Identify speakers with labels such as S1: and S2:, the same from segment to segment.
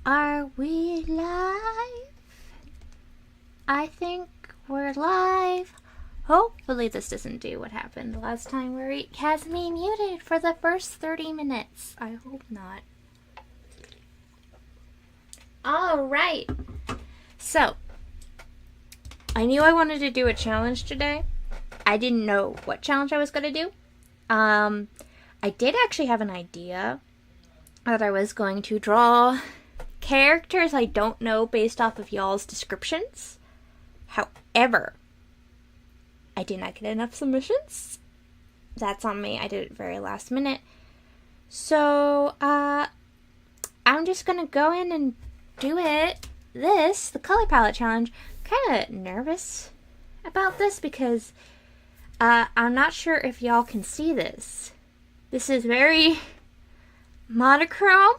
S1: Are we live? I think we're live. Hopefully this doesn't do what happened the last time where it has me muted for the first 30 minutes. I hope not. Alright. So, I knew I wanted to do a challenge today. I didn't know what challenge I was going to do. I did actually have an idea that I was going to draw characters I don't know based off of y'all's descriptions. However, I did not get enough submissions. That's on me. I did it very last minute. So, I'm just gonna go in and do it. The color palette challenge. Kind of nervous about this because I'm not sure if y'all can see this. This is very monochrome.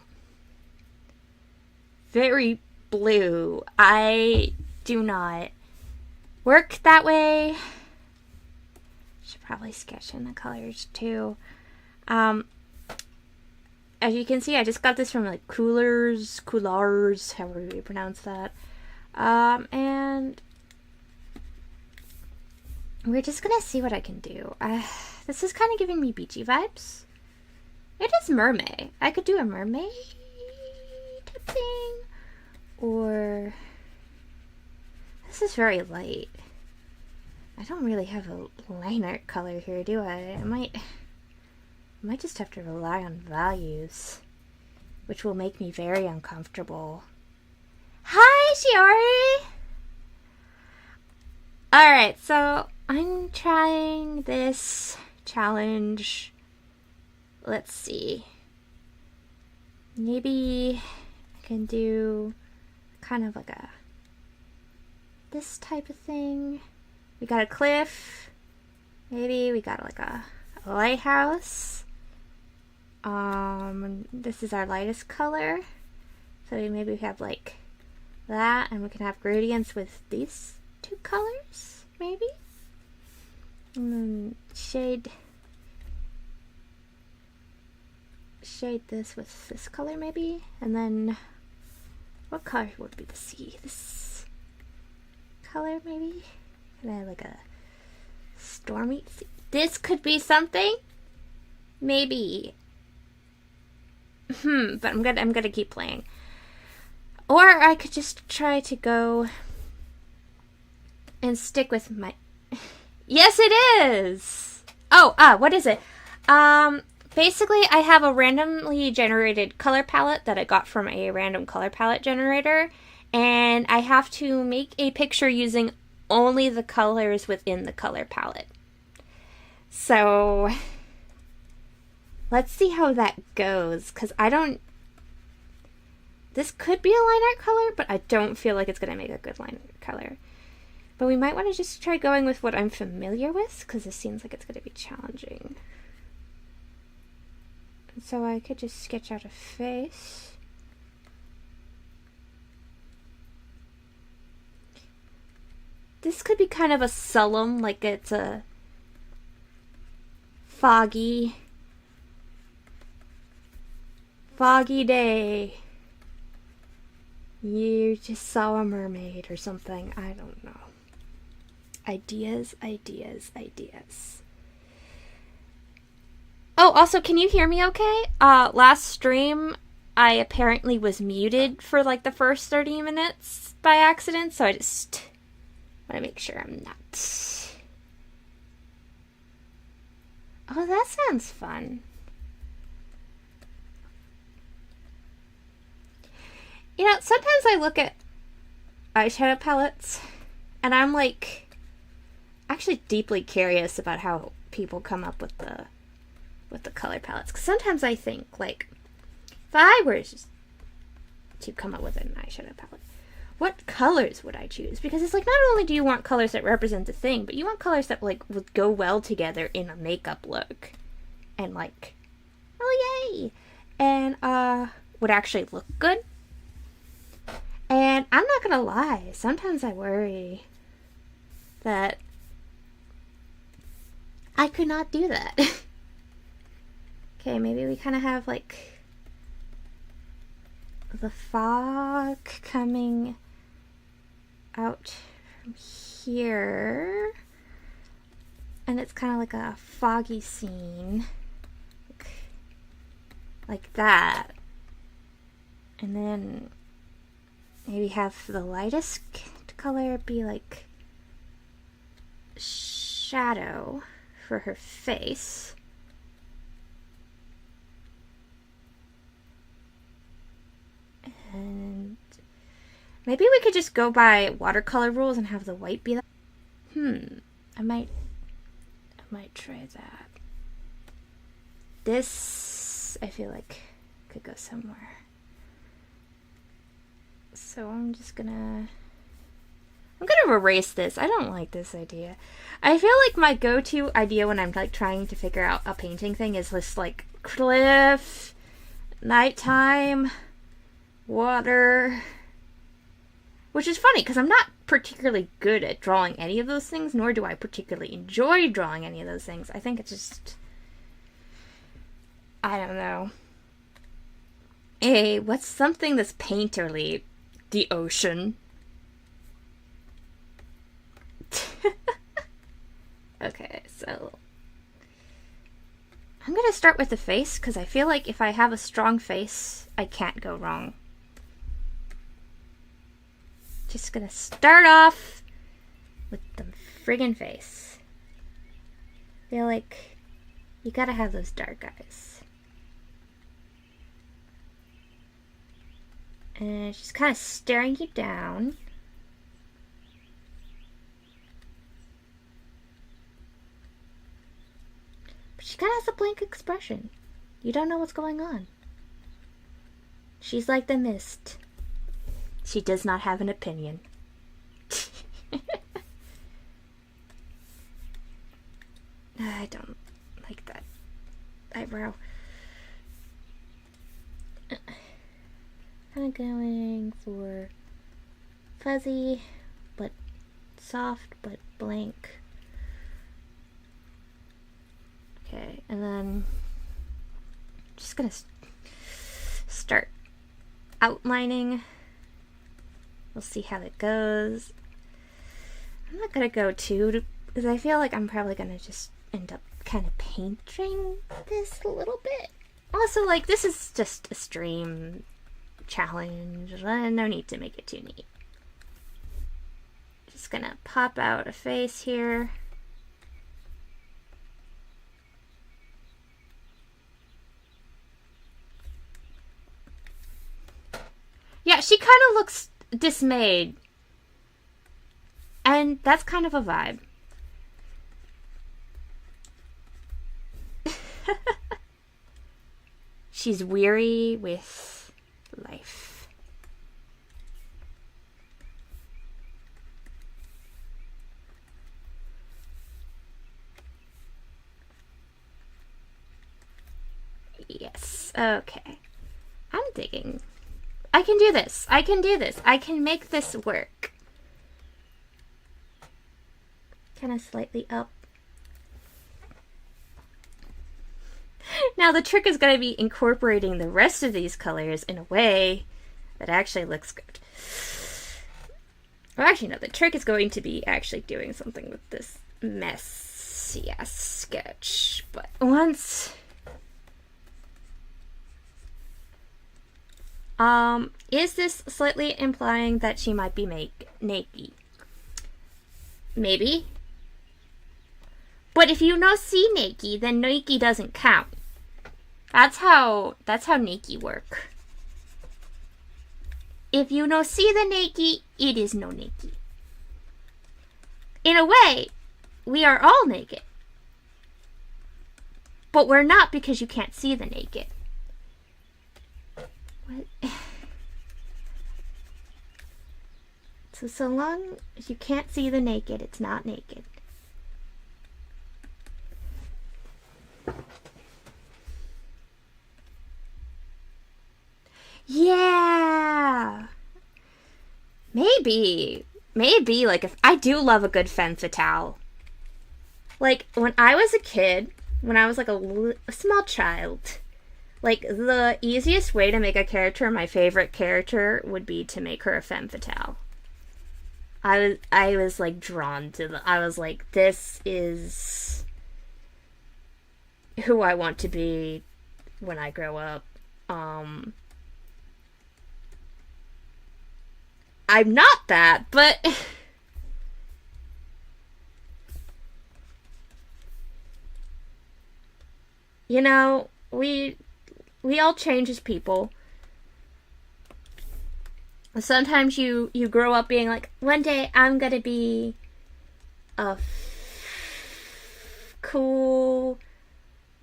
S1: Very blue. I do not work that way. Should probably sketch in the colors too. As you can see, I just got this from like Coolers, however you pronounce that. And we're just gonna see what I can do. This is kind of giving me beachy vibes. It is mermaid. I could do a mermaid type thing. Or this is very light. I don't really have a line art color here, do I? I might just have to rely on values, which will make me very uncomfortable. Hi, Shiori! Alright, so I'm trying this challenge. Let's see. Maybe I can do kind of like this type of thing. We got a cliff. Maybe we got like a lighthouse. This is our lightest color. So maybe we have like that, and we can have gradients with these two colors, maybe. And then shade this with this color, maybe. And then what color would be the sea? This color, maybe. And I have like a stormy sea. This could be something. Maybe. But I'm gonna keep playing. Or I could just try to go and stick with my. Yes, it is. Oh, what is it? Basically, I have a randomly generated color palette that I got from a random color palette generator, and I have to make a picture using only the colors within the color palette. So, let's see how that goes, because this could be a line art color, but I don't feel like it's going to make a good line art color. But we might want to just try going with what I'm familiar with, because this seems like it's going to be challenging. So I could just sketch out a face. This could be kind of a solemn, like it's a foggy day. You just saw a mermaid or something. I don't know. Ideas. Oh, also, can you hear me okay? Last stream, I apparently was muted for like the first 30 minutes by accident, so I just want to make sure I'm not. Oh, that sounds fun. You know, sometimes I look at eyeshadow palettes, and I'm like, actually deeply curious about how people come up with the color palettes. Because sometimes I think, like, if I were just to come up with an eyeshadow palette, what colors would I choose? Because it's like, not only do you want colors that represent the thing, but you want colors that, like, would go well together in a makeup look. And, like, oh, yay! And, would actually look good. And I'm not gonna lie, sometimes I worry that I could not do that. Okay, maybe we kind of have like the fog coming out from here. And it's kind of like a foggy scene. Like that. And then maybe have the lightest color be like shadow for her face. And maybe we could just go by watercolor rules and have the white be that. I might try that. This, I feel like, could go somewhere. So I'm gonna erase this. I don't like this idea. I feel like my go-to idea when I'm like trying to figure out a painting thing is this like cliff, nighttime, water. Which is funny because I'm not particularly good at drawing any of those things, nor do I particularly enjoy drawing any of those things. I think it's just, I don't know. Hey, what's something that's painterly? The ocean. Okay, so I'm gonna start with the face because I feel like if I have a strong face, I can't go wrong. Just gonna start off with the friggin' face. I feel like you gotta have those dark eyes. And she's kind of staring you down. But she kind of has a blank expression. You don't know what's going on. She's like the mist. She does not have an opinion. I don't like that eyebrow. Kind of going for fuzzy, but soft, but blank. Okay, and then just gonna start outlining. We'll see how it goes. I'm not gonna go too, because I feel like I'm probably gonna just end up kind of painting this a little bit. Also, like, this is just a stream challenge. No need to make it too neat. Just gonna pop out a face here. Yeah, she kind of looks dismayed. And that's kind of a vibe. She's weary with life. Yes, okay. I'm digging. I can do this. I can do this. I can make this work. Kind of slightly up. Now the trick is going to be incorporating the rest of these colors in a way that actually looks good. Well, actually, no. The trick is going to be actually doing something with this messy ass sketch. But once... is this slightly implying that she might be naked? Maybe. But if you no see naked, then naked doesn't count. That's how naked work. If you no see the naked, it is no naked. In a way, we are all naked. But we're not because you can't see the naked. What? So long as you can't see the naked, it's not naked. Yeah. Maybe, like, if I do love a good femme fatale. Like, when I was a kid, when I was like a small child, like the easiest way to make a character my favorite character would be to make her a femme fatale. I was like drawn to I was like, this is who I want to be when I grow up. I'm not that, but you know, we all change as people. Sometimes you grow up being like, one day I'm gonna be a cool,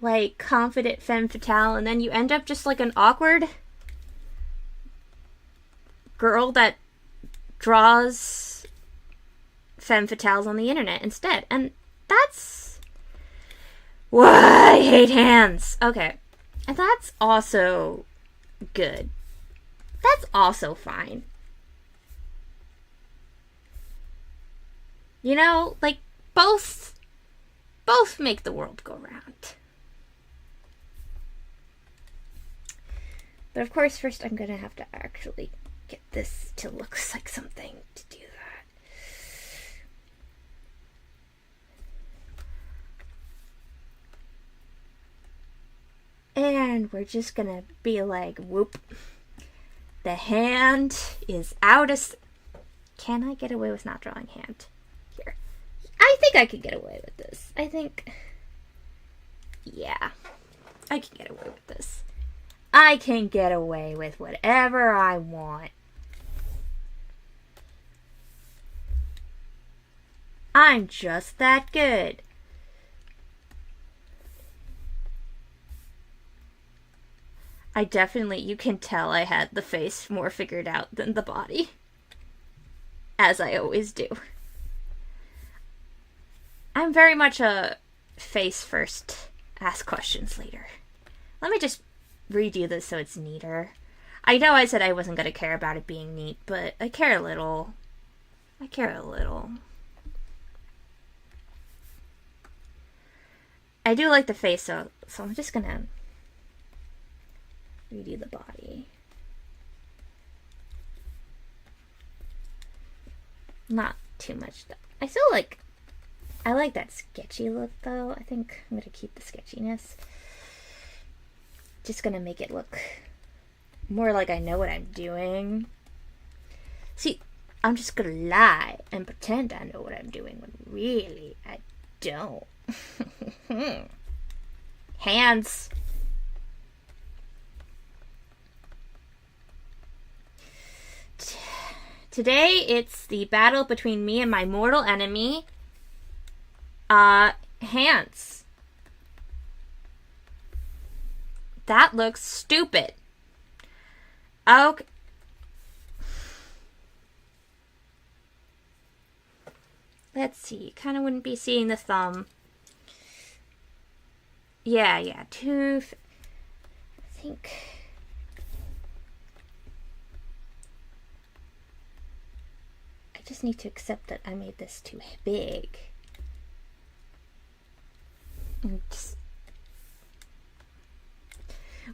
S1: like, confident femme fatale, and then you end up just like an awkward girl that draws femme fatales on the internet instead. And that's why I hate hands. Okay. And that's also good. That's also fine. You know, like, both make the world go round. But of course, first I'm gonna have to actually get this to look like something to do that. And we're just gonna be like, whoop. The hand is out of... Can I get away with not drawing hand? Here. I think I could get away with this. I think... Yeah. I can get away with this. I can get away with whatever I want. I'm just that good. I definitely, you can tell I had the face more figured out than the body. As I always do. I'm very much a face first, ask questions later. Let me just redo this so it's neater. I know I said I wasn't going to care about it being neat, but I care a little. I care a little. I do like the face, so I'm just going to redo the body. Not too much though. I like that sketchy look though. I think I'm gonna keep the sketchiness. Just gonna make it look more like I know what I'm doing. See, I'm just gonna lie and pretend I know what I'm doing when really I don't. Hands. Today, it's the battle between me and my mortal enemy, hands. That looks stupid. Okay. Let's see. Kind of wouldn't be seeing the thumb. Yeah. I think... I just need to accept that I made this too big.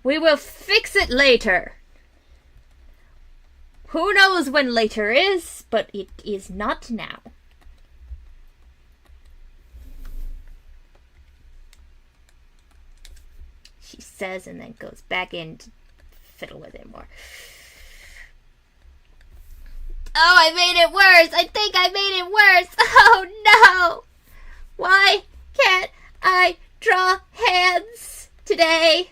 S1: We will fix it later. Who knows when later is, but it is not now. She says and then goes back in to fiddle with it more. Oh, I made it worse. I think I made it worse. Oh, no. Why can't I draw hands today?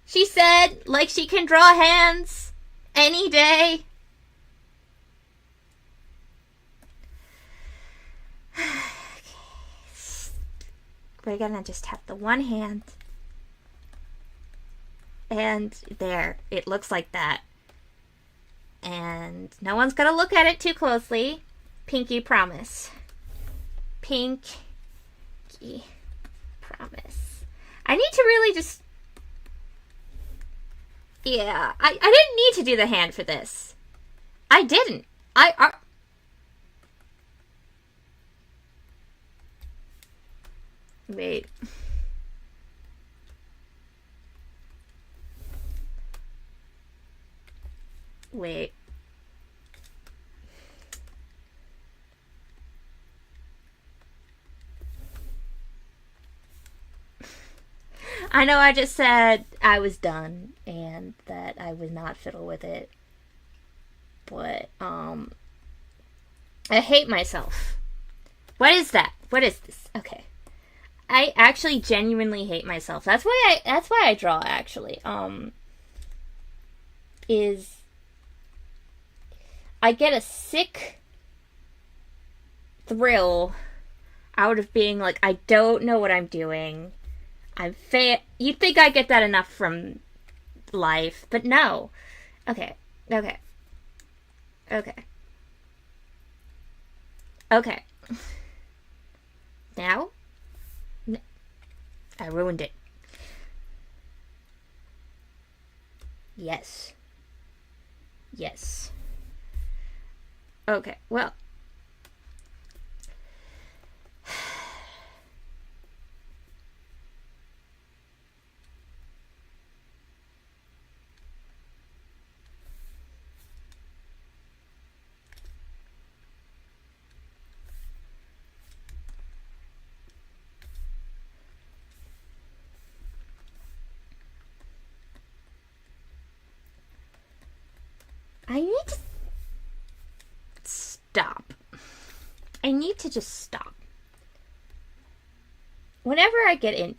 S1: She said, like she can draw hands any day. We're gonna just have the one hand. And there, it looks like that. And no one's gonna look at it too closely. Pinky promise. Pinky promise. I need to really just... Yeah, I didn't need to do the hand for this. I didn't. Wait. Wait. I know I just said I was done and that I would not fiddle with it. But, I hate myself. What is that? What is this? Okay. I actually genuinely hate myself. That's why I draw, actually. Is I get a sick thrill out of being like, I don't know what I'm doing. You'd think I get that enough from life, but no. Okay. Now? I ruined it. Yes. Okay, well. I need to stop. I need to just stop. Whenever I get in,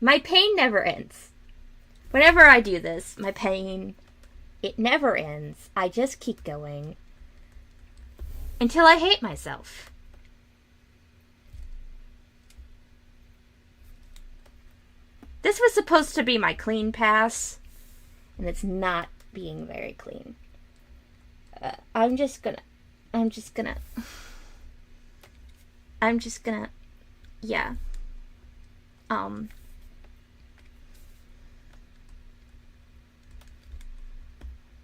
S1: my pain never ends. Whenever I do this, my pain, it never ends. I just keep going until I hate myself. This was supposed to be my clean pass, and it's not being very clean. I'm just gonna, yeah.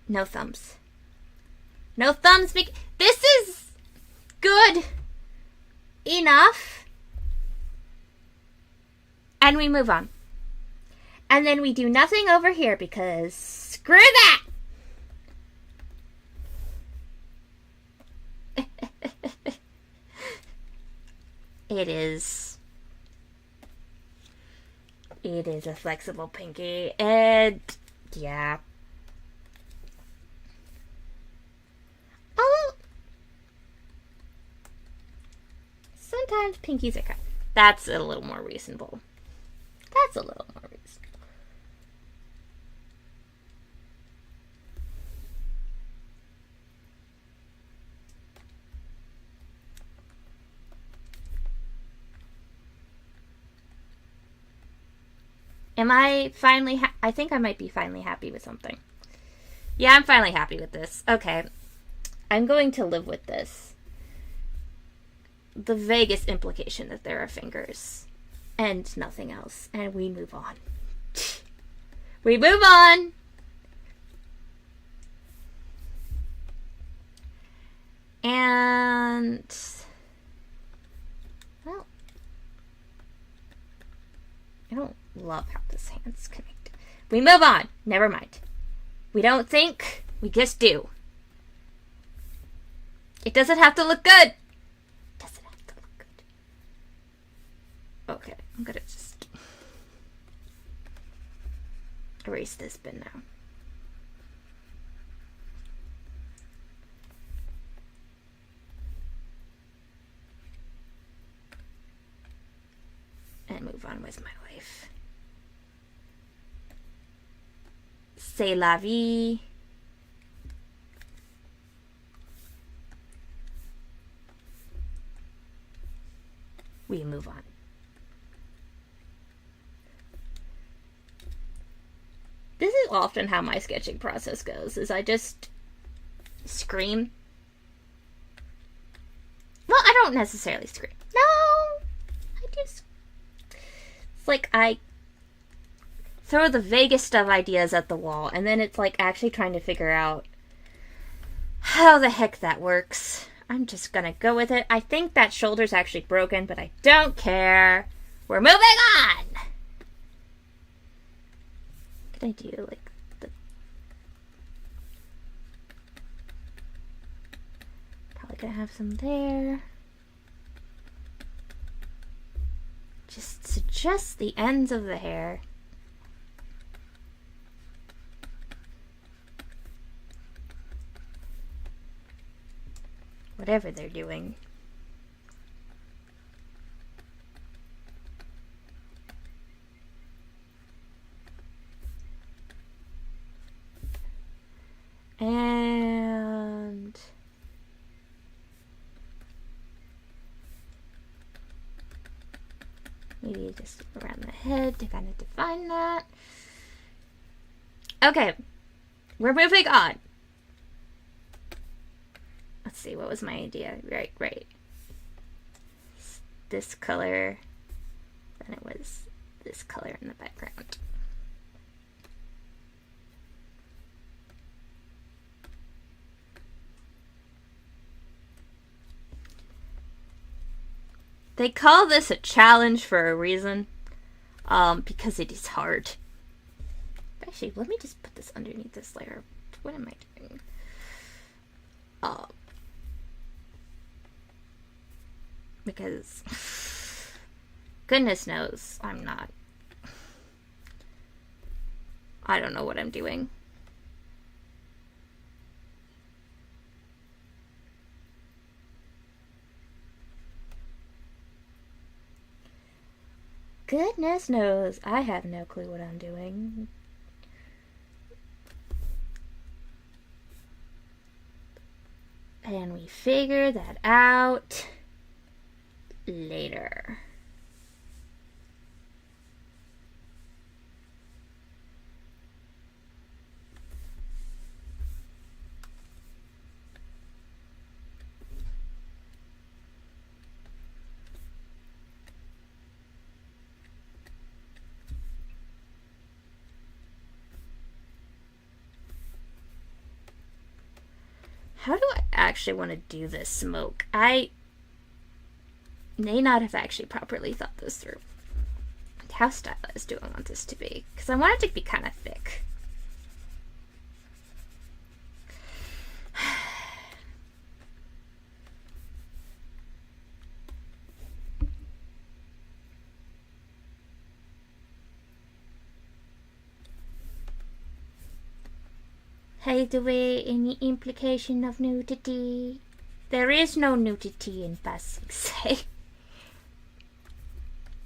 S1: No thumbs. No thumbs, this is good enough. And we move on. And then we do nothing over here because screw that! It is a flexible pinky, and yeah. Sometimes pinkies are kind of, that's a little more reasonable. Am I finally I think I might be finally happy with something. Yeah, I'm finally happy with this. Okay. I'm going to live with this. The vaguest implication that there are fingers. And nothing else. And we move on. We move on! And... well... I don't love how this hand's connected. We move on! Never mind. We don't think, we just do. It doesn't have to look good! Okay, I'm gonna just erase this bin now. And move on with my life. C'est la vie. We move on. This is often how my sketching process goes, is I just scream. Well, I don't necessarily scream. No! I just... it's like I throw the vaguest of ideas at the wall, and then it's like actually trying to figure out how the heck that works. I'm just gonna go with it. I think that shoulder's actually broken, but I don't care. We're moving on! Could I do, like, the... Probably gonna have some there. Just the ends of the hair. Whatever they're doing. And maybe just around the head to kind of define that. Okay, we're moving on. Let's see, what was my idea? Right. This color, then it was this color in the background. They call this a challenge for a reason, because it is hard. Actually, let me just put this underneath this layer. What am I doing? Because goodness knows I'm not. I don't know what I'm doing. Goodness knows I have no clue what I'm doing. And we figure that out later. How do I actually want to do this smoke? I may not have actually properly thought this through. How stylized do I want this to be? Because I want it to be kind of thick. Hide away any implication of nudity. There is no nudity in Passing Say.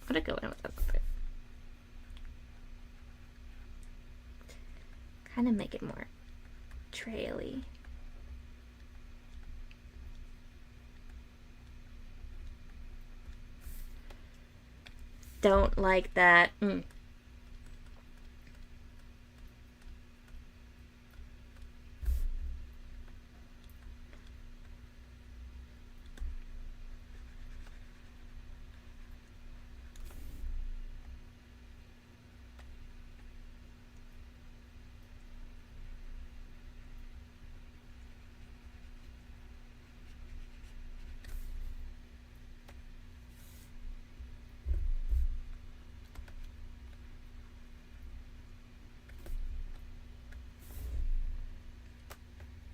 S1: I'm gonna go in with a little bit. Kind of make it more traily. Don't like that.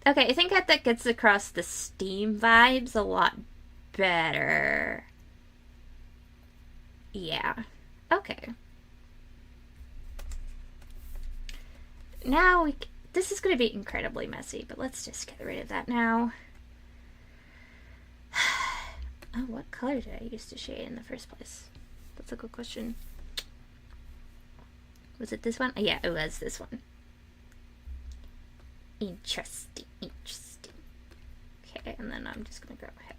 S1: Okay, I think that gets across the steam vibes a lot better. Yeah. Okay. Now this is going to be incredibly messy, but let's just get rid of that now. Oh, what color did I use to shade in the first place? That's a good question. Was it this one? Oh, yeah, it was this one. Interesting. Okay, and then I'm just gonna go ahead.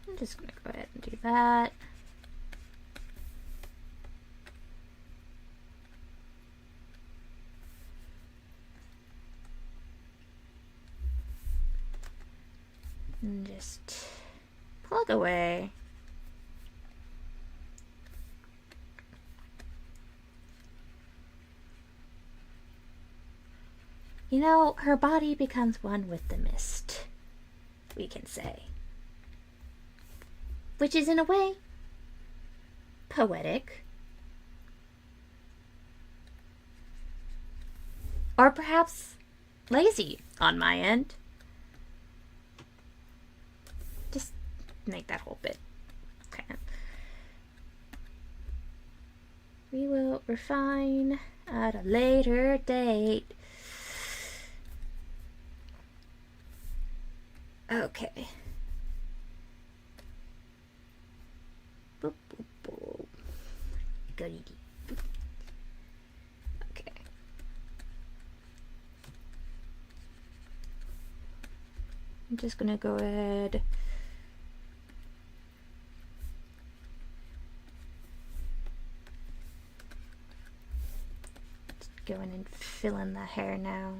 S1: I'm just gonna go ahead and do that. just plug away. You know, her body becomes one with the mist, we can say. Which is, in a way, poetic. Or perhaps lazy on my end. Just make that whole bit. Okay. We will refine at a later date. Okay. Boop, boop, boop. Goody. Okay. I'm just gonna go ahead. Just go in and fill in the hair now.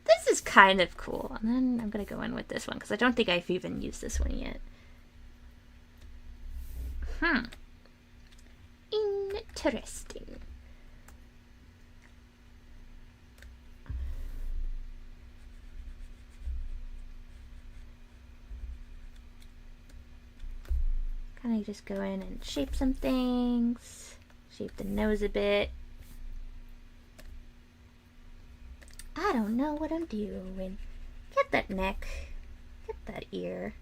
S1: This is kind of cool. And then I'm going to go in with this one because I don't think I've even used this one yet. Interesting. Kind of just go in and shape some things. Shape the nose a bit. I don't know what I'm doing. Get that neck. Get that ear.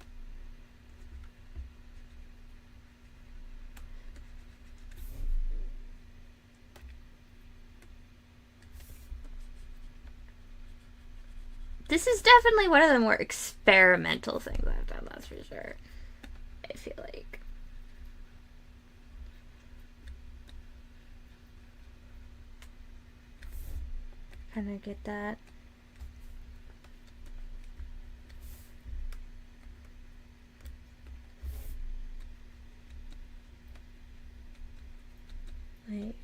S1: This is definitely one of the more experimental things I've done, that's for sure. I feel like. Kind of get that. Like.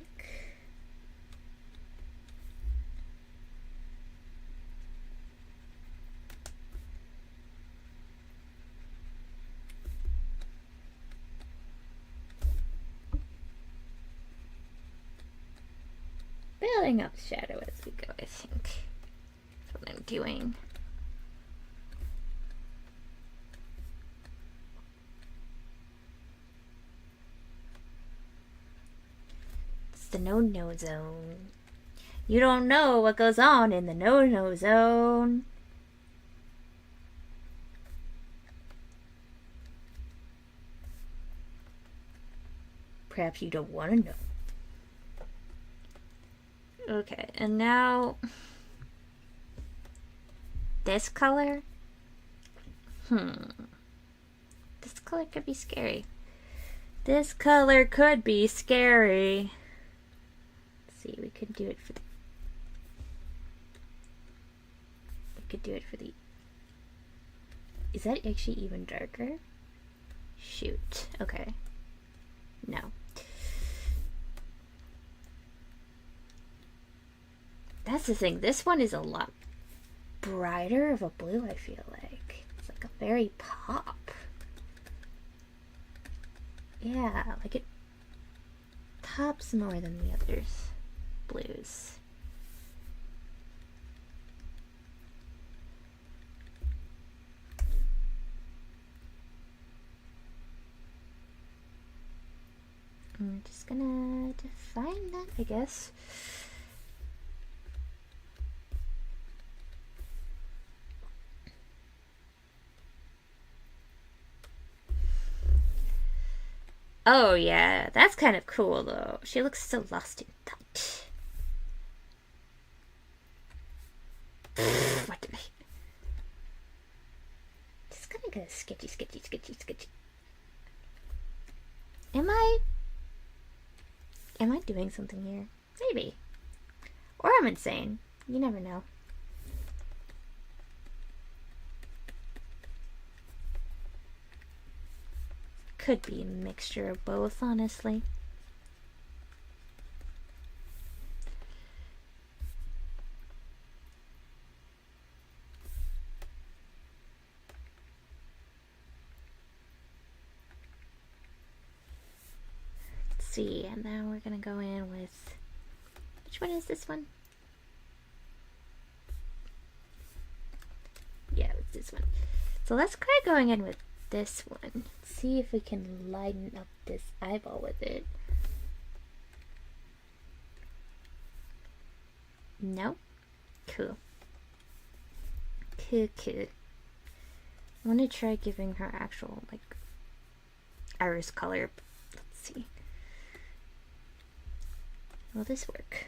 S1: Building up shadow as we go, I think. That's what I'm doing. It's the no-no zone. You don't know what goes on in the no-no zone. Perhaps you don't want to know. Okay, and now this color. This color could be scary. This color could be scary. Let's see, we could do it for the. We could do it for the. Is that actually even darker? Shoot. Okay. No. That's the thing. This one is a lot brighter of a blue, I feel like. It's like a very pop. Yeah, like it pops more than the others. Blues. I'm just gonna define that, I guess. Oh yeah, that's kind of cool though. She looks so lost in thought. What did I... Just gonna go sketchy, sketchy, sketchy, sketchy. Am I doing something here? Maybe. Or I'm insane. You never know. Could be a mixture of both, honestly. Let's see, and now we're gonna go in with, which one is this one? Yeah, it's this one. So let's try going in with this one. See if we can lighten up this eyeball with it. No? Cool. Cool. I want to try giving her actual, like, iris color. Let's see. Will this work?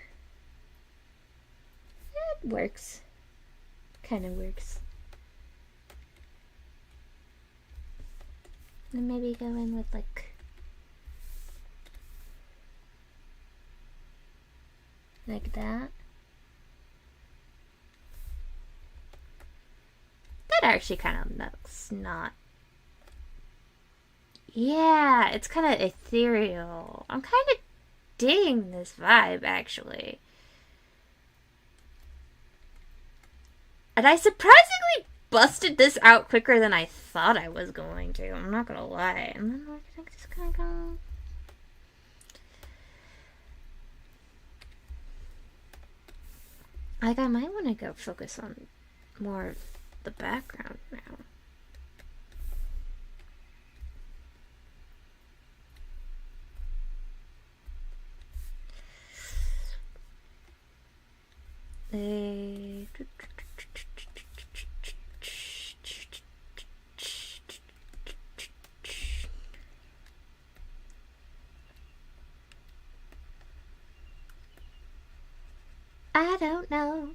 S1: It works. Kind of works. And maybe go in with, like that. That actually kind of looks not. Yeah, it's kind of ethereal. I'm kind of digging this vibe, actually. And I surprisingly busted this out quicker than I thought I was going to. I'm not gonna lie. And then we're just gonna go. Like, I might want to go focus on more of the background now. I don't know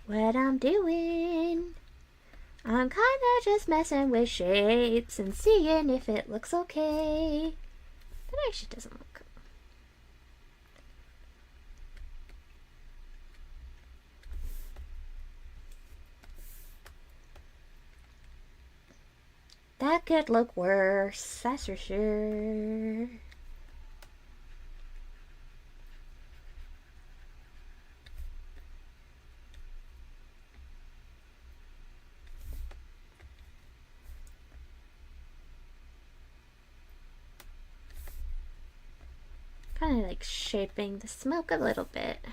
S1: what I'm doing. I'm kinda just messing with shapes and seeing if it looks okay. That actually doesn't look good. That could look worse, that's for sure. Kind of like shaping the smoke a little bit.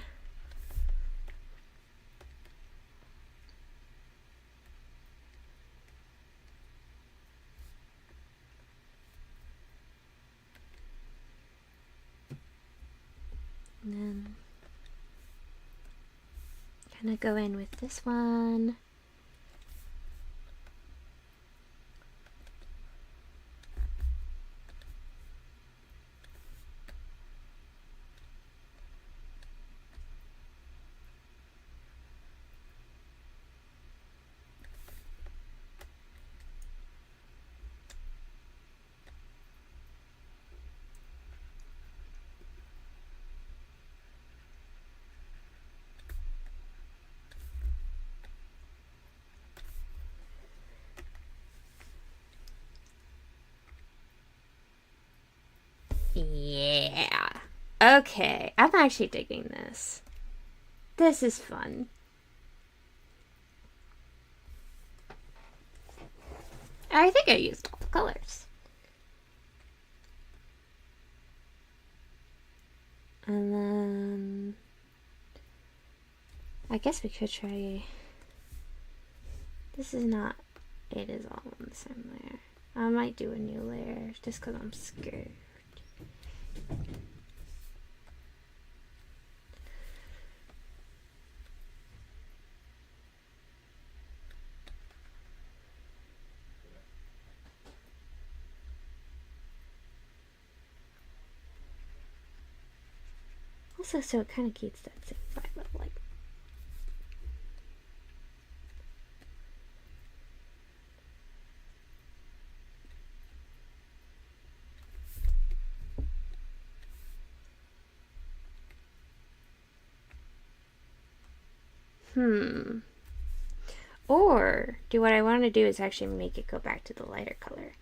S1: And then kind of go in with this one. Yeah. Okay, I'm actually digging this. This is fun. I think I used all the colors. And then I guess we could try. This is not. It is all on the same layer. I might do a new layer just because I'm scared. Also, so it kind of keeps that same vibe of like. Or do what I want to do is actually make it go back to the lighter color.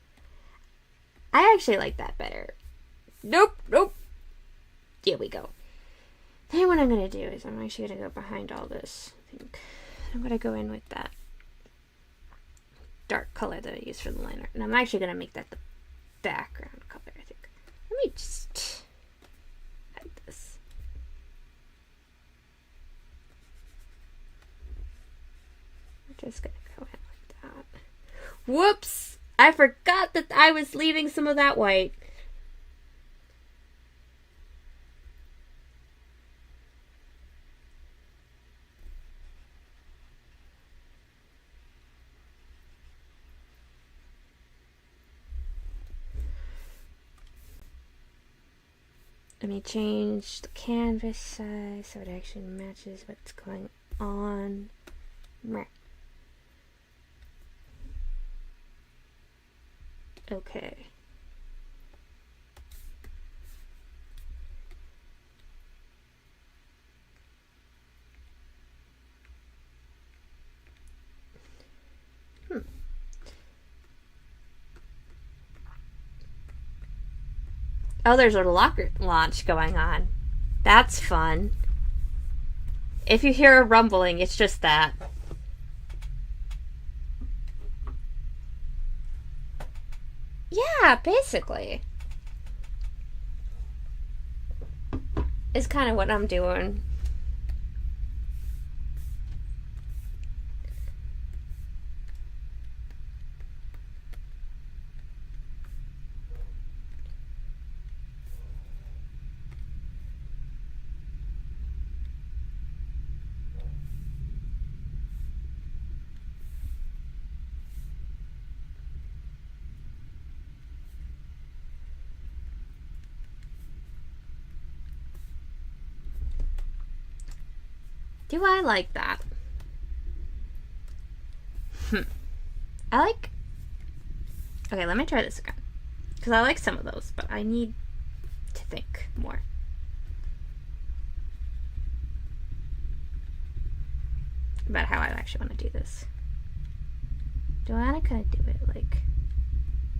S1: I actually like that better. Nope. Here we go. Then what I'm going to do is I'm actually going to go behind all this. I think I'm going to go in with that dark color that I used for the liner. And I'm actually going to make that the background color, I think. Let me just hide this. We're just going to go in like that. Whoops! I forgot that I was leaving some of that white. Let me change the canvas size so it actually matches what's going on. Okay. Oh, there's a locker launch going on. That's fun. If you hear a rumbling, it's just that. Yeah, basically. It's kind of what I'm doing. Do I like that? I like... Okay, let me try this again. Because I like some of those, but I need to think more. About how I actually want to do this. Do I want to kind of do it like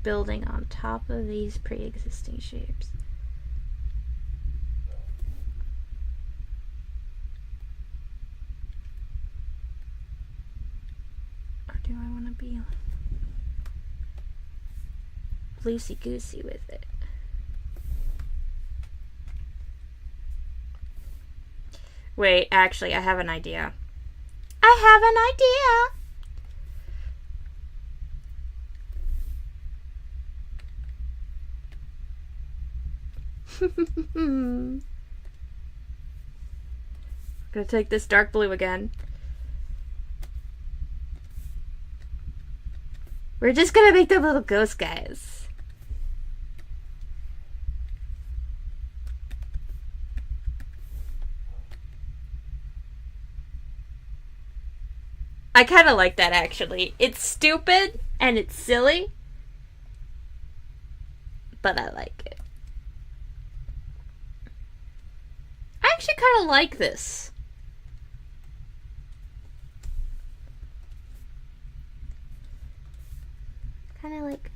S1: building on top of these pre-existing shapes? Do I want to be loosey-goosey with it? Wait, actually, I have an idea. I have an idea! I'm gonna take this dark blue again. We're just gonna make them little ghost guys. I kind of like that, actually. It's stupid and it's silly, but I like it. I actually kind of like this. Kind of like...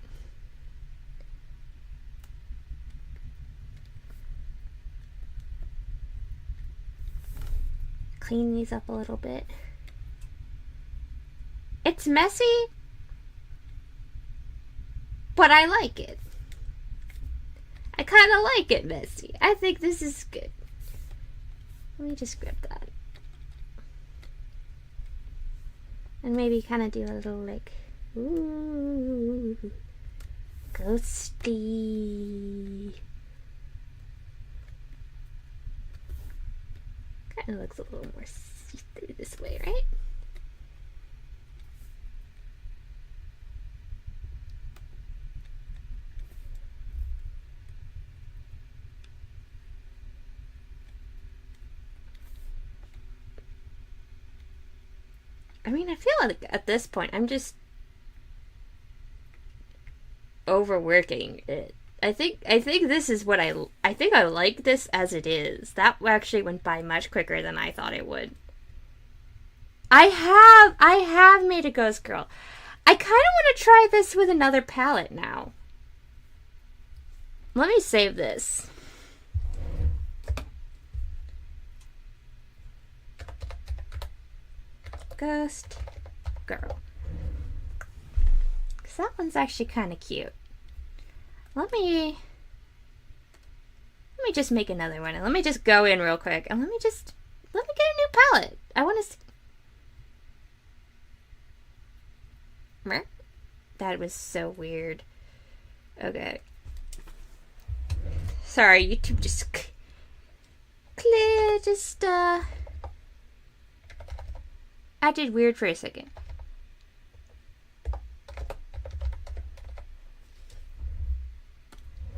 S1: Clean these up a little bit. It's messy, but I like it. I kind of like it messy. I think this is good. Let me just grab that. And maybe kind of do a little like... Ooh, ghosty. Kind of looks a little more see-through this way, right? I mean, I feel like at this point I'm just overworking it. I think this is what I think I like this as it is. That actually went by much quicker than I thought it would. I have made a ghost girl. I kind of want to try this with another palette now. Let me save this. Ghost girl. Because that one's actually kind of cute. Let me just make another one. And let me just go in real quick. And let me get a new palette. I want to... That was so weird. Okay. Sorry, YouTube just acted weird for a second.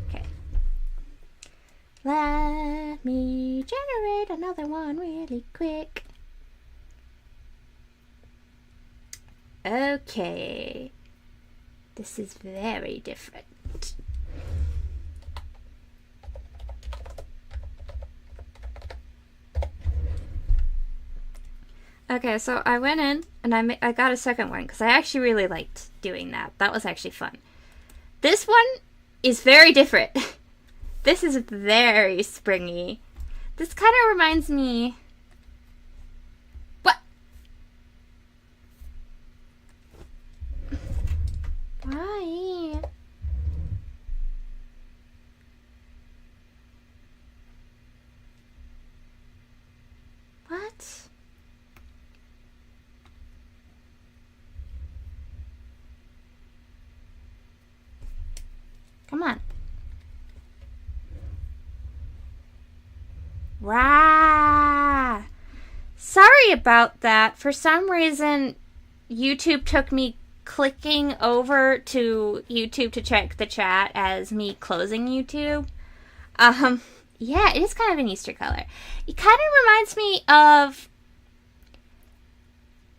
S1: Okay. Let me generate another one really quick. Okay. This is very different. Okay, so I went in and I got a second one because I actually really liked doing that. That was actually fun. This one is very different. This is very springy. This kind of reminds me... What? Why? What? Come on. Rah! Sorry about that. For some reason, YouTube took me clicking over to YouTube to check the chat as me closing YouTube. Yeah, it is kind of an Easter color. It kind of reminds me of,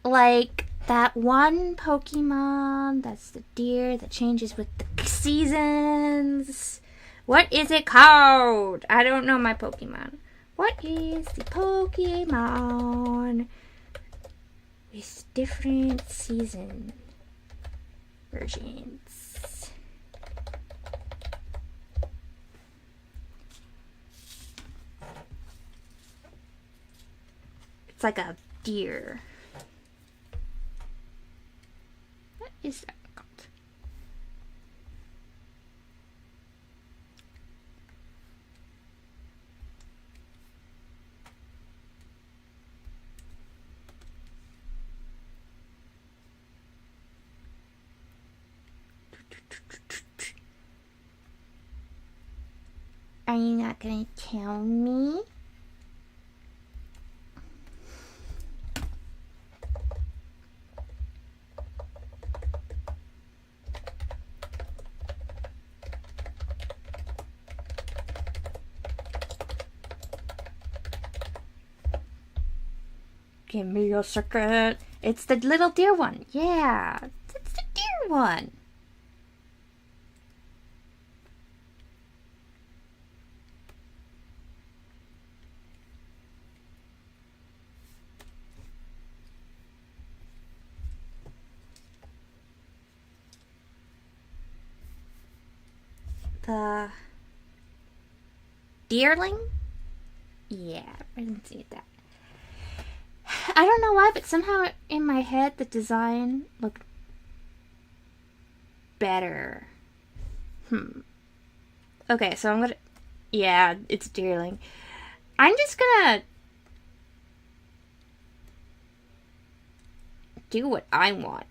S1: like, that one Pokemon that's the deer that changes with the seasons. What is it called? I don't know my Pokemon. What is the Pokemon with different season versions? It's like a deer. What is that called? Are you not gonna tell me? Give me a second. It's the little deer one. Yeah, it's the deer one. The deerling? Yeah, I didn't see that. I don't know why, but somehow in my head the design looked better. Okay, so I'm gonna... Yeah, it's deerling. I'm just gonna do what I want.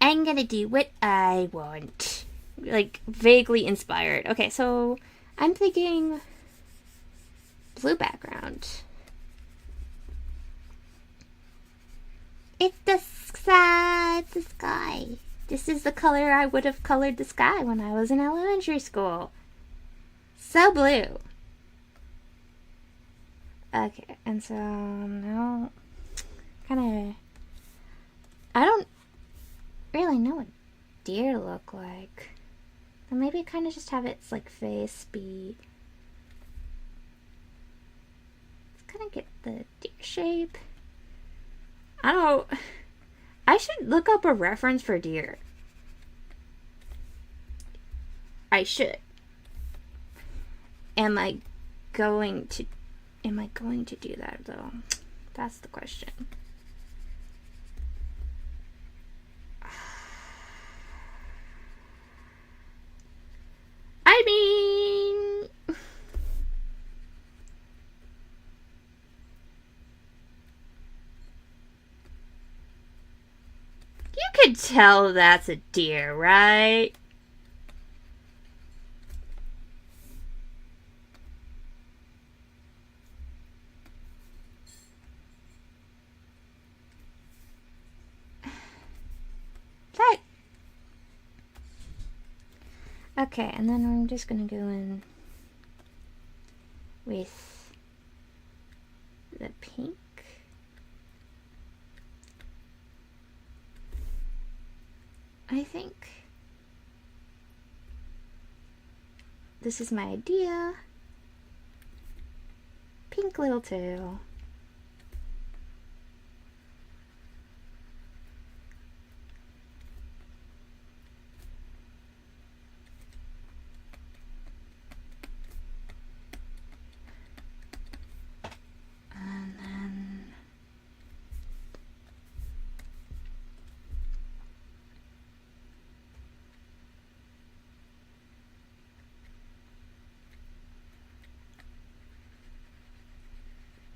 S1: I'm gonna do what I want. Like, vaguely inspired. Okay, so I'm thinking blue background. It's the sky. It's the sky. This is the color I would have colored the sky when I was in elementary school. So blue. Okay, and so now, kind of, I don't really know what deer look like. Or maybe kind of just have its like face be gonna get the deer shape. I should look up a reference for deer. I should. Am I going to do that though? That's the question. I mean, you could tell that's a deer, right? Okay, and then I'm just gonna go in with the pink. I think this is my idea. Pink little tail.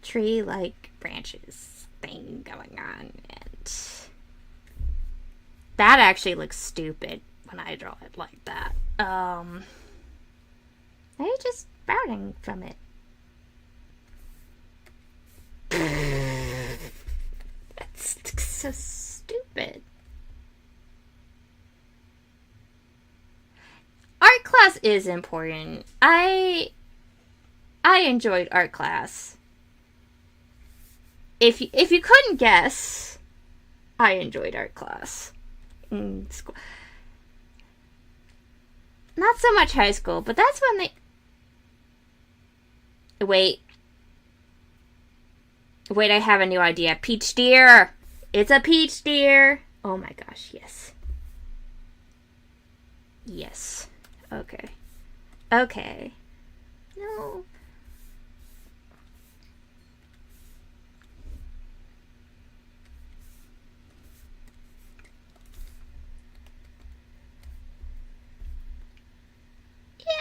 S1: Tree like branches thing going on, and that actually looks stupid when I draw it like that. I'm just sprouting from it. That's so stupid. Art class is important. I enjoyed art class. If you couldn't guess, I enjoyed art class in school. Not so much high school, but that's when they... Wait, I have a new idea. Peach deer! It's a peach deer! Oh my gosh, yes. Yes. Okay. Okay. No.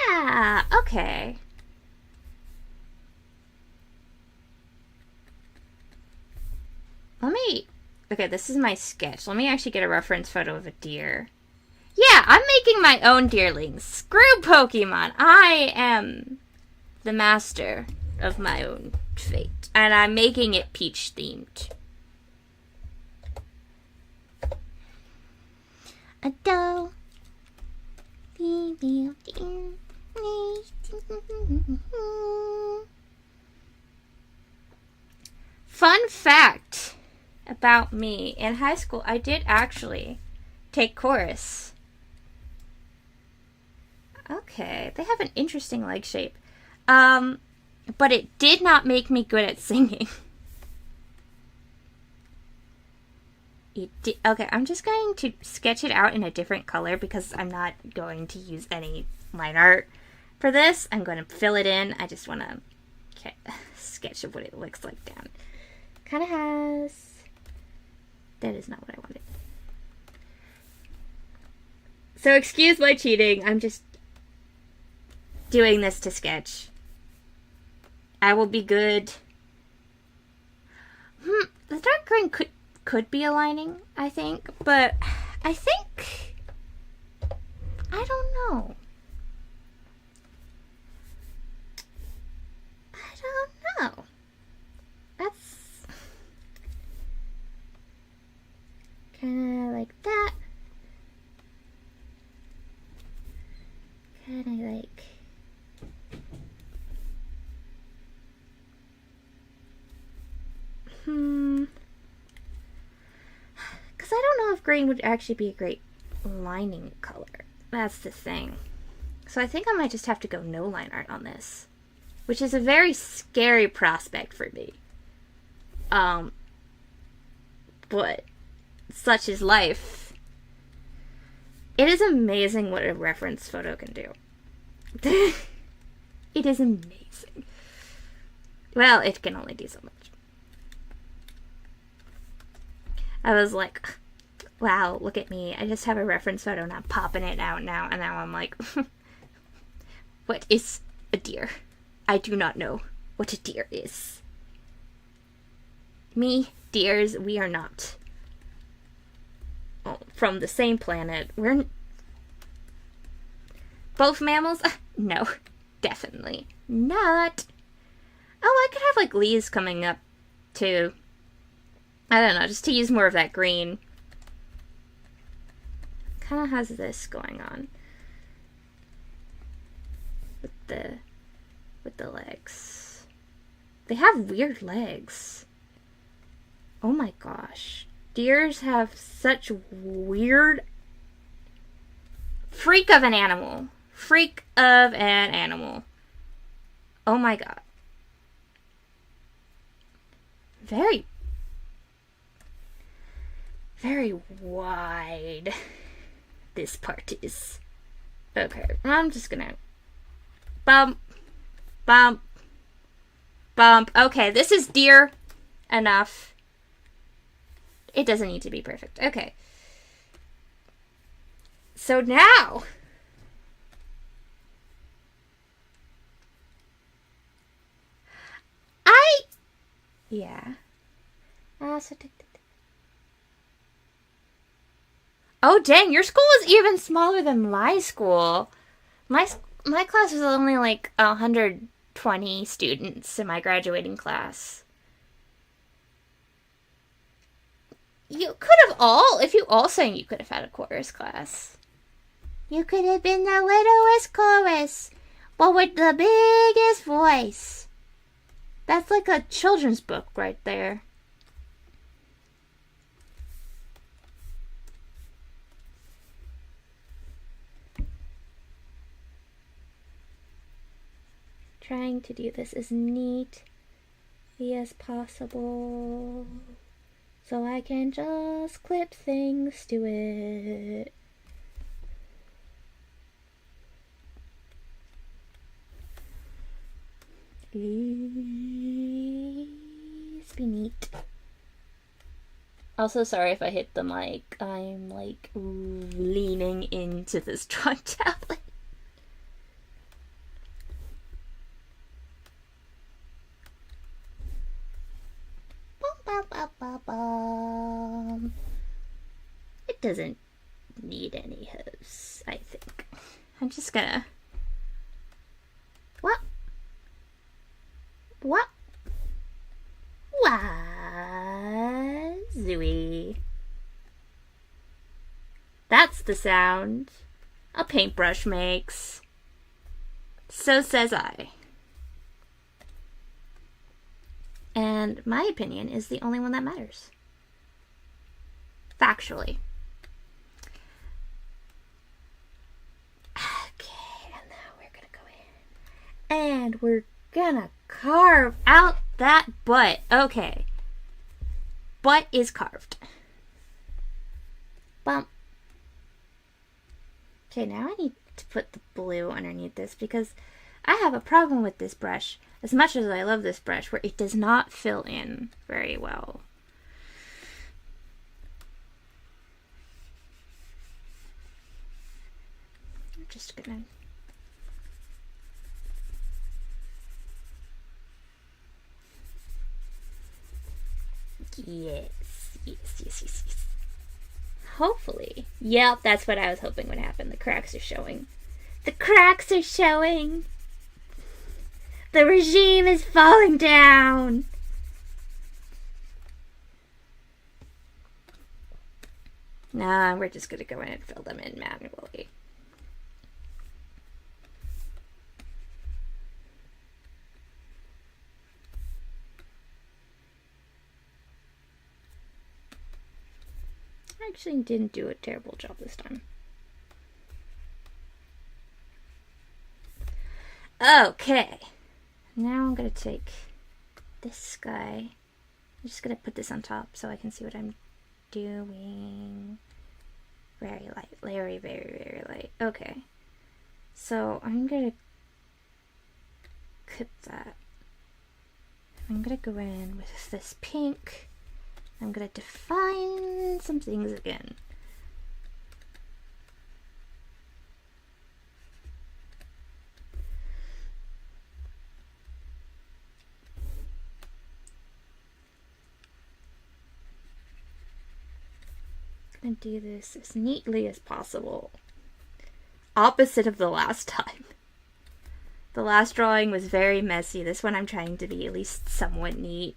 S1: Yeah, okay. Okay, this is my sketch. Let me actually get a reference photo of a deer. Yeah, I'm making my own deerlings. Screw Pokemon. I am the master of my own fate. And I'm making it peach themed. A doe. Fun fact about me. In high school, I did actually take chorus. Okay, they have an interesting leg shape. But it did not make me good at singing. Okay, I'm just going to sketch it out in a different color because I'm not going to use any line art for this. I'm going to fill it in. I just want to sketch of what it looks like down. Kind of has... That is not what I wanted. So excuse my cheating. I'm just doing this to sketch. I will be good. The dark green could be aligning, I think, but I think... I don't know. I don't know. That's kind of like that. Kind of like... Because I don't know if green would actually be a great lining color. That's the thing. So I think I might just have to go no line art on this. which is a very scary prospect for me. But such is life. It is amazing what a reference photo can do. It is amazing. Well, it can only do so much. I was like, wow, look at me. I just have a reference photo and I'm popping it out now. And now I'm like, what is a deer? I do not know what a deer is. Me, deers, we are not from the same planet. We're both mammals? No, definitely not. Oh, I could have like leaves coming up too. I don't know, just to use more of that green. Kind of has this going on with the legs. They have weird legs. Oh my gosh. Deers have such weird... Freak of an animal. Freak of an animal. Oh my god. Very wide this part is. Okay, I'm just gonna bump, bump, bump. Okay, this is deer enough. It doesn't need to be perfect. Okay. So now yeah. Oh, dang, your school is even smaller than my school. My class was only like 120 students in my graduating class. You could have if you all sang, you could have had a chorus class. You could have been the littlest chorus, but with the biggest voice. That's like a children's book right there. Trying to do this as neatly as possible so I can just clip things to it. Please be neat. Also, sorry if I hit the mic. I'm like leaning into this drawing tablet. It doesn't need any hooves, I think. I'm just gonna... What? Zooey. That's the sound a paintbrush makes. So says I. And my opinion is the only one that matters. Factually. Okay, and now we're gonna go in. And we're gonna carve out that butt. Okay. Butt is carved. Bump. Okay, now I need to put the blue underneath this because I have a problem with this brush. As much as I love this brush, where it does not fill in very well. I'm just gonna... Yes. Hopefully. Yep, that's what I was hoping would happen. The cracks are showing. The cracks are showing! The regime is falling down! Nah, we're just gonna go in and fill them in manually. I actually didn't do a terrible job this time. Okay. Now I'm gonna take this guy. I'm just gonna put this on top so I can see what I'm doing. Very light, very, very, very light. Okay. So I'm gonna clip that. I'm gonna go in with this pink. I'm gonna define some things again. And do this as neatly as possible. Opposite of the last time. The last drawing was very messy. This one I'm trying to be at least somewhat neat.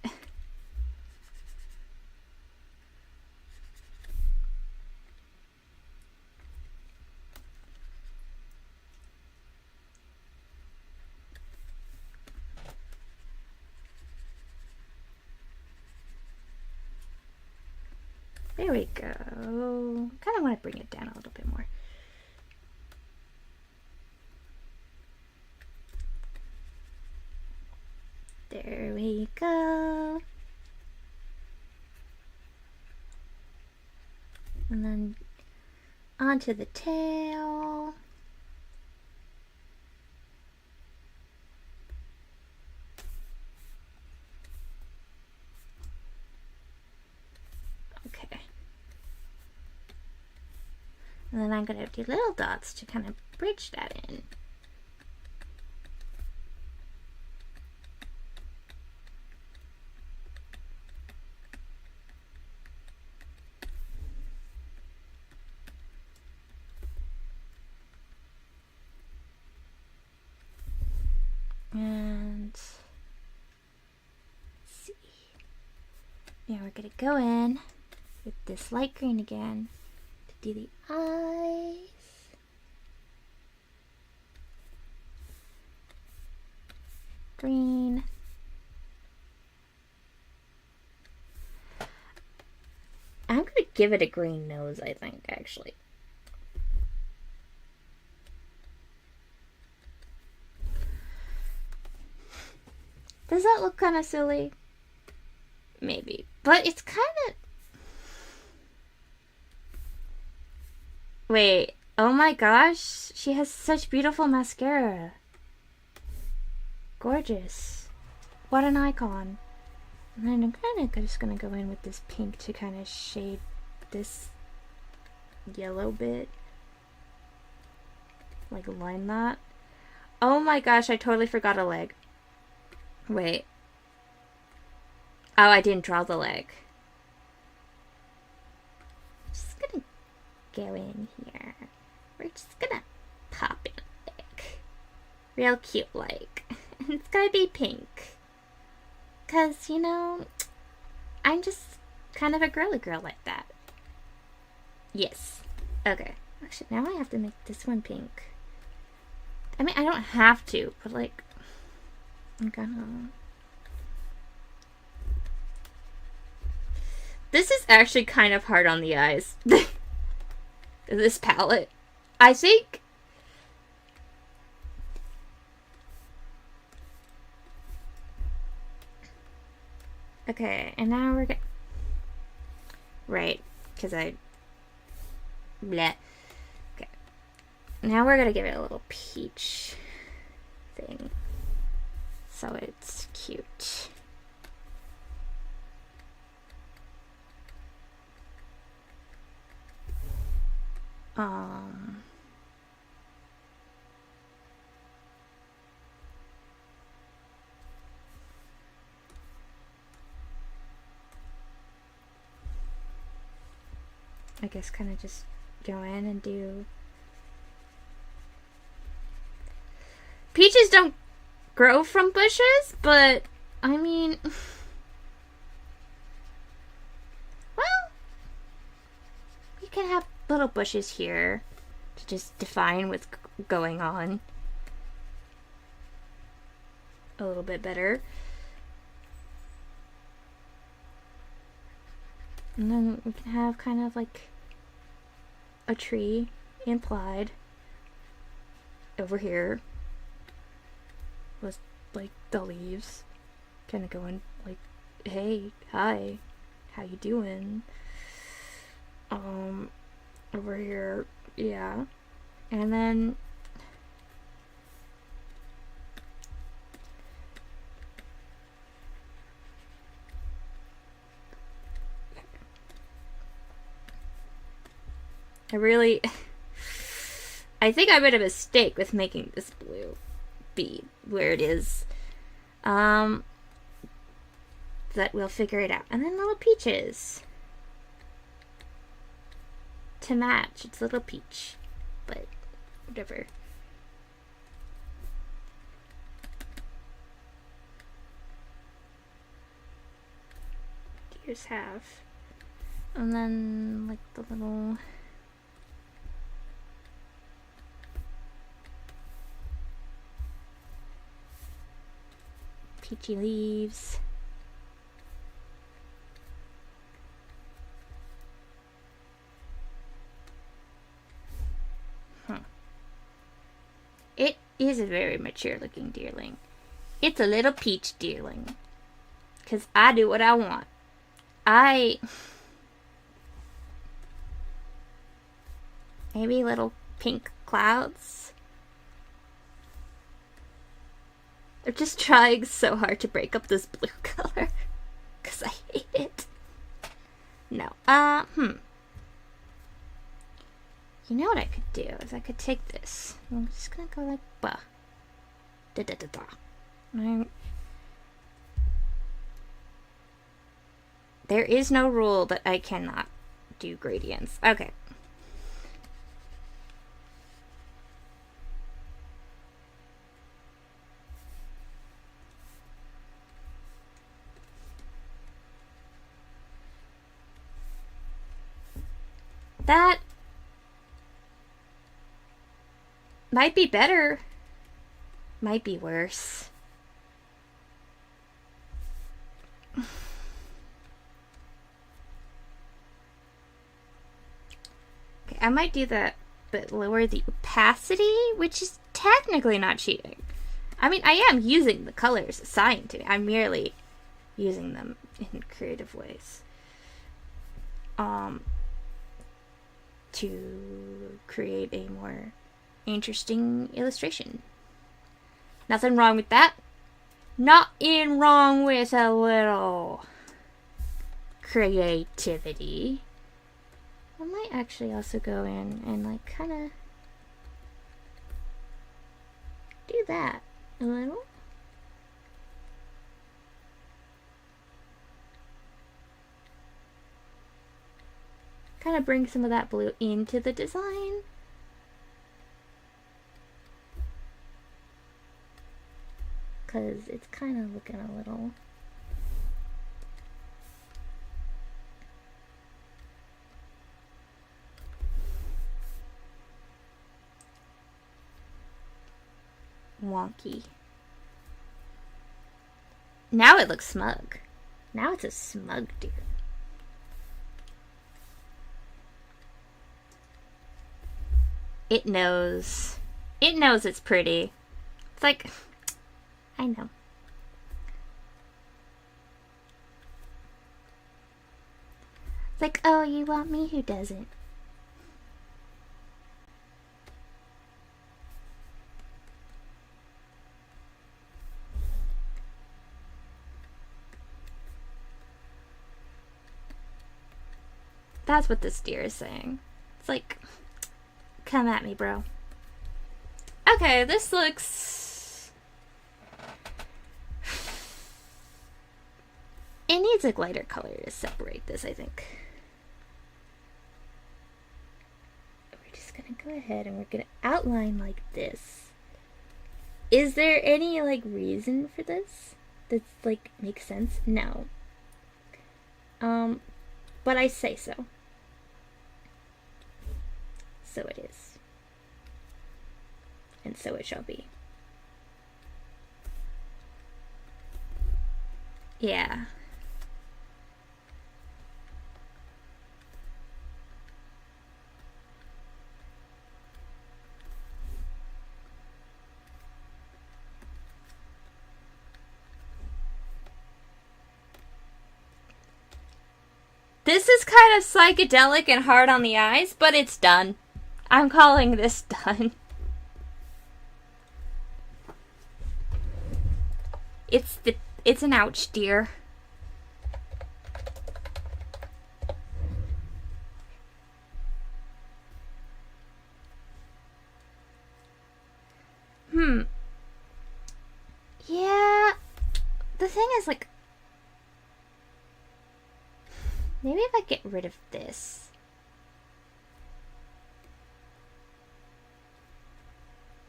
S1: There we go. Kind of want to bring it down a little bit more. There we go. And then onto the tail. Okay. And then I'm going to do little dots to kind of bridge that in. And let's see. Now we're going to go in with this light green again to do the eyes. Green. I'm going to give it a green nose, I think, actually. Does that look kind of silly? Maybe. But it's kind of... Wait. Oh my gosh. She has such beautiful mascara. Gorgeous. What an icon. And then I'm kind of just going to go in with this pink to kind of shade this yellow bit. Like line that. Oh my gosh, I totally forgot a leg. Wait. Oh, I didn't draw the leg. Just gonna go in here. We're just gonna pop in a leg. Real cute like. And it's gonna be pink. Cause, you know, I'm just kind of a girly girl like that. Yes. Okay. Actually, now I have to make this one pink. I mean, I don't have to, but like... I'm gonna... This is actually kind of hard on the eyes. This palette. I think... Okay, and now we're gonna... Right, because I... Bleh. Okay. Now we're gonna give it a little peach thing. So it's cute. I guess kind of just go in and do... Peaches don't grow from bushes, but I mean, well, you can have little bushes here to just define what's going on a little bit better. And then we can have kind of like a tree implied over here. Was like the leaves, kind of going like, hey, hi, how you doing? Over here, yeah. And then I think I made a mistake with making this blue bead where it is. That we'll figure it out. And then little peaches to match. It's little peach, but whatever. Deers have. And then like the little peachy leaves. It is a very mature looking deerling. It's a little peach deerling. 'Cause I do what I want. Maybe little pink clouds. I'm just trying so hard to break up this blue color. 'Cause I hate it. No. You know what I could do is I could take this. I'm just gonna go like bah. Da da da da. There is no rule that I cannot do gradients. Okay. That might be better. Might be worse. Okay, I might do that, but lower the opacity, which is technically not cheating. I mean, I am using the colors assigned to me. I'm merely using them in creative ways. To create a more interesting illustration. Nothing wrong with that. Nothing wrong with a little creativity. I might actually also go in and like kind of do that a little. Kind of bring some of that blue into the design. Because it's kind of looking a little wonky. Now it looks smug. Now it's a smug deer. It knows. It knows it's pretty. It's like, I know. It's like, oh, you want me? Who doesn't? That's what this deer is saying. It's like, come at me, bro. Okay, this looks... It needs a lighter color to separate this, I think. We're just gonna go ahead and we're gonna outline like this. Is there any, like, reason for this? That's, like, makes sense? No. But I say so. So it is. And so it shall be. Yeah. This is kind of psychedelic and hard on the eyes, but it's done. I'm calling this done. It's an ouch, dear. Yeah. The thing is, like, maybe if I get rid of this.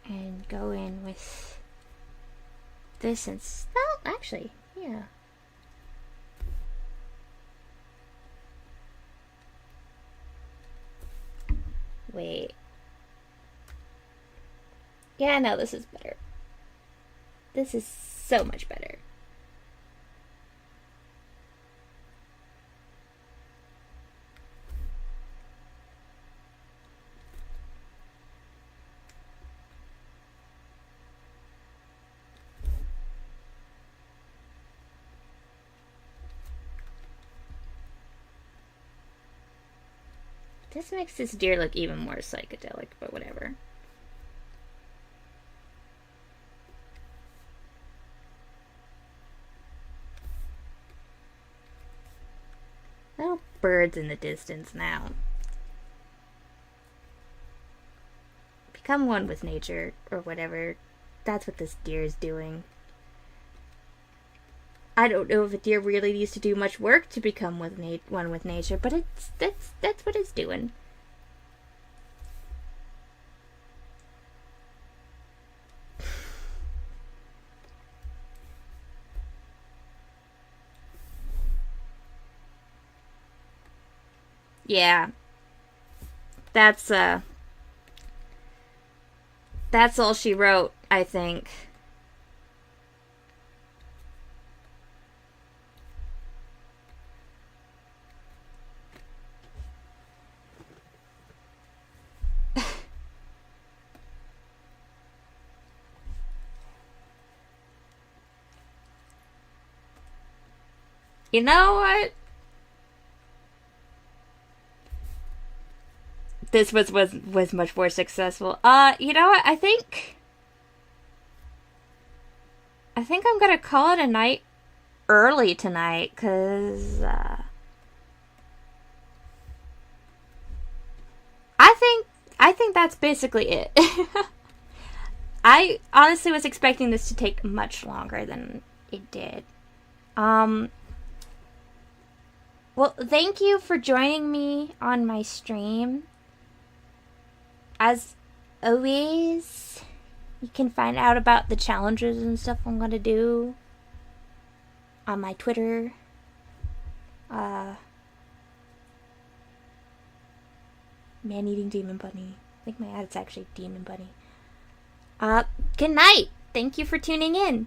S1: And go in with this and well, actually, yeah. Wait. Yeah, no, this is better. This is so much better. This makes this deer look even more psychedelic, but whatever. Oh, birds in the distance now. Become one with nature, or whatever. That's what this deer is doing. I don't know if a deer really needs to do much work to become one with nature, but that's what it's doing. Yeah. That's all she wrote, I think. You know what? This was much more successful. You know what? I think I'm gonna call it a night early tonight, cause I think that's basically it. I honestly was expecting this to take much longer than it did. Well, thank you for joining me on my stream. As always, you can find out about the challenges and stuff I'm gonna do on my Twitter. Man-eating demon bunny. I think my ad's actually demon bunny. Good night. Thank you for tuning in.